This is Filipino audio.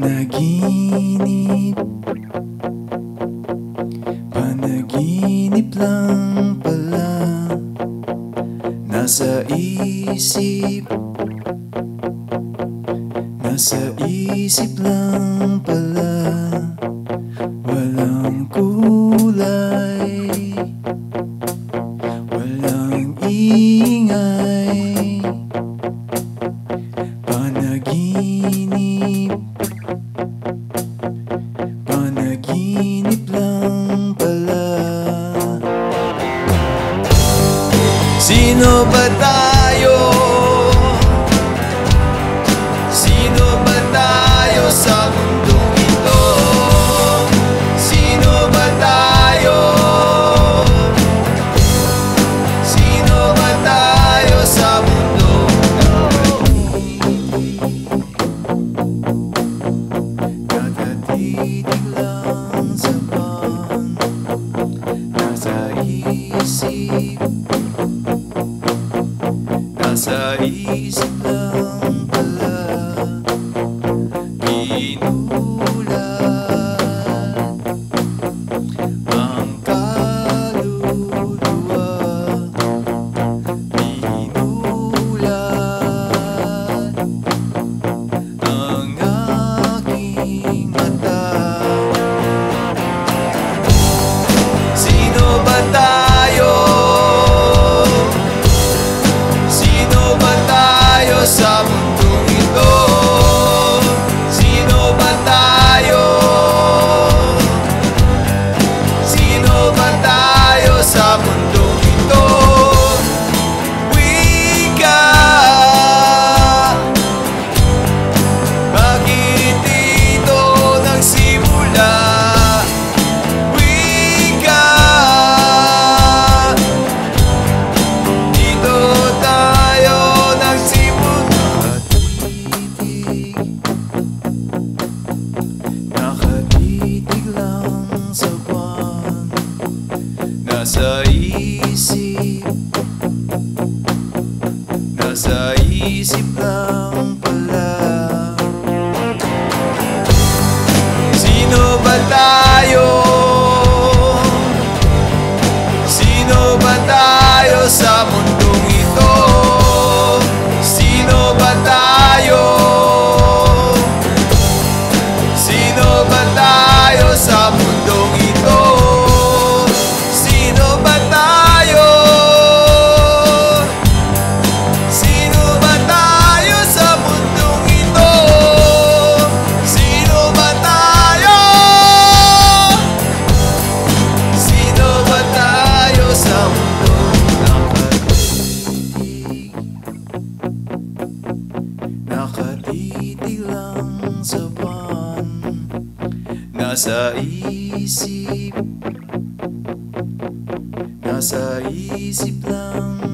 Panaginip, panaginip lang pala. Nasa isip, nasa isip lang pala. Walang kulay, walang ingay. Panaginip, panaginip lang pala. Sino ba tayo? Sino ba tayo sa mundong ito? Sino ba tayo? Sino ba tayo sa mundong ito? Nakatitig lang sa buwan, nasa isip, nasa isip lang pala. Pinulat ang kaluluwa, pinulat ang aking mata. Sino ba tayo? Sino ba tayo sa mundong ito? Sino ba tayo? Sino ba tayo sa mundong ito? Wika, bakit ito nagsimula? Wika, dito tayo nagsimula. Nakatitig lang sa buwan, nasa isip, nasa isip lang pala. Sino ba tayo? Sino ba tayo sa mundong ito? Sino ba tayo? Sino ba tayo sa mundong ito? Sino ba tayo? Sino ba tayo sa mundong ito? Sino ba tayo? Sino ba tayo sa mundong nakatitig lang sa buwan, nasa isip, nasa isip lang